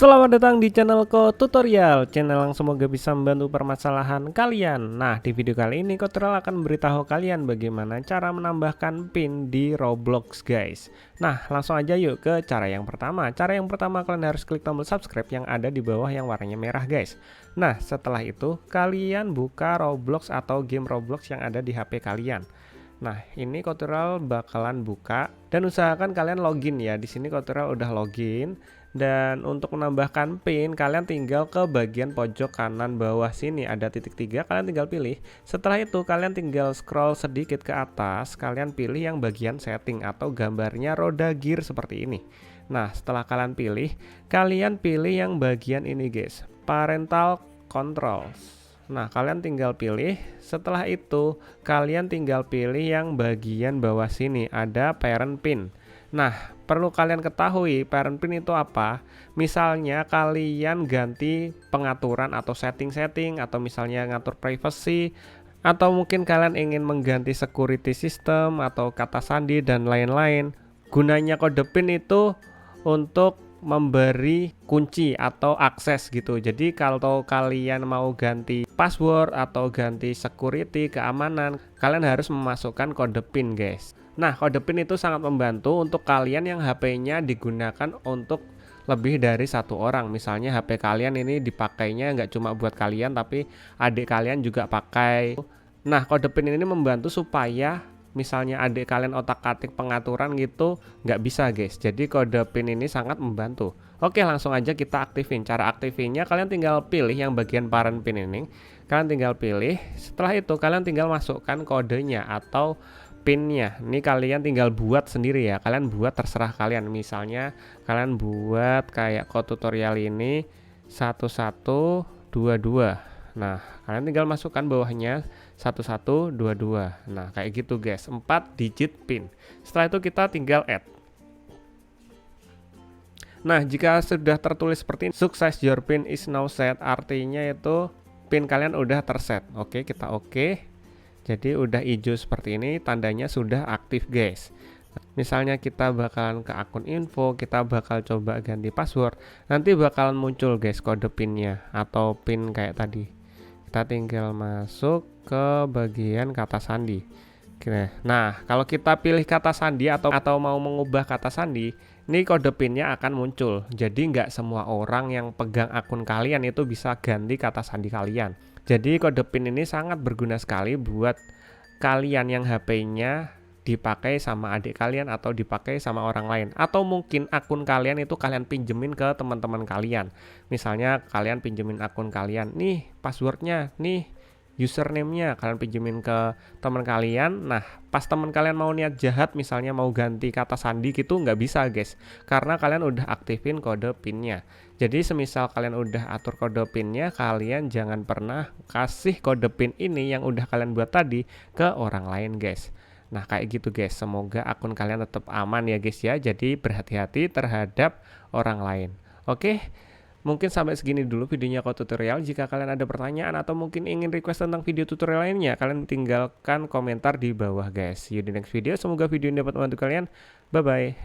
Selamat datang di channelku tutorial, channel yang semoga bisa membantu permasalahan kalian. Nah, di video kali ini tutorial akan memberitahu kalian bagaimana cara menambahkan pin di Roblox, guys. Nah, langsung aja yuk ke cara yang pertama. Cara yang pertama, kalian harus klik tombol subscribe yang ada di bawah yang warnanya merah, guys. Nah, setelah itu kalian buka Roblox atau game Roblox yang ada di HP kalian. Nah, ini tutorial bakalan buka dan usahakan kalian login ya. Di sini tutorial udah login. Dan untuk menambahkan pin, kalian tinggal ke bagian pojok kanan bawah sini ada titik 3, kalian tinggal pilih. Setelah itu kalian tinggal scroll sedikit ke atas, kalian pilih yang bagian setting atau gambarnya roda gear seperti ini. Nah, setelah kalian pilih yang bagian ini, guys, parental controls. Nah, kalian tinggal pilih. Setelah itu kalian tinggal pilih yang bagian bawah sini ada parent pin. Nah, perlu kalian ketahui parent pin itu apa. Misalnya kalian ganti pengaturan atau setting-setting, atau misalnya ngatur privacy, atau mungkin kalian ingin mengganti security system atau kata sandi dan lain-lain. Gunanya kode pin itu untuk memberi kunci atau akses gitu. Jadi kalau kalian mau ganti password atau ganti security, keamanan, kalian harus memasukkan kode pin, guys. Nah, kode pin itu sangat membantu untuk kalian yang HP-nya digunakan untuk lebih dari satu orang. Misalnya HP kalian ini dipakainya nggak cuma buat kalian, tapi adik kalian juga pakai. Nah, kode pin ini membantu supaya misalnya adik kalian otak-atik pengaturan gitu nggak bisa, guys. Jadi kode pin ini sangat membantu. Oke, langsung aja kita aktifin. Cara aktifinnya kalian tinggal pilih yang bagian parent pin ini. Kalian tinggal pilih. Setelah itu kalian tinggal masukkan kodenya atau pinnya. Ini kalian tinggal buat sendiri ya. Kalian buat terserah kalian. Misalnya kalian buat kayak tutorial ini 1122. Nah, kalian tinggal masukkan bawahnya 1122. Nah, kayak gitu, guys. 4 digit pin. Setelah itu kita tinggal add. Nah, jika sudah tertulis seperti ini, sukses, your pin is now set, artinya itu pin kalian udah terset. Oke, kita oke. Jadi udah hijau seperti ini, tandanya sudah aktif, guys. Misalnya kita bakalan ke akun info, kita bakal coba ganti password, nanti bakalan muncul, guys, kode pinnya atau pin kayak tadi. Kita tinggal masuk ke bagian kata sandi. Nah, kalau kita pilih kata sandi atau mau mengubah kata sandi, ini kode pinnya akan muncul. Jadi nggak semua orang yang pegang akun kalian itu bisa ganti kata sandi kalian. Jadi kode pin ini sangat berguna sekali buat kalian yang HP-nya dipakai sama adik kalian atau dipakai sama orang lain, atau mungkin akun kalian itu kalian pinjemin ke teman-teman kalian. Misalnya kalian pinjemin akun kalian, nih passwordnya, nih username-nya, kalian pinjemin ke teman kalian. Nah, pas teman kalian mau niat jahat, misalnya mau ganti kata sandi gitu, nggak bisa, guys, karena kalian udah aktifin kode pinnya. Jadi semisal kalian udah atur kode pinnya, kalian jangan pernah kasih kode pin ini yang udah kalian buat tadi ke orang lain, guys. Nah, kayak gitu, guys. Semoga akun kalian tetap aman ya, guys ya. Jadi berhati-hati terhadap orang lain. Oke, mungkin sampai segini dulu videonya tutorial. Jika kalian ada pertanyaan atau mungkin ingin request tentang video tutorial lainnya, kalian tinggalkan komentar di bawah, guys. See you di next video. Semoga video ini dapat membantu kalian. Bye bye.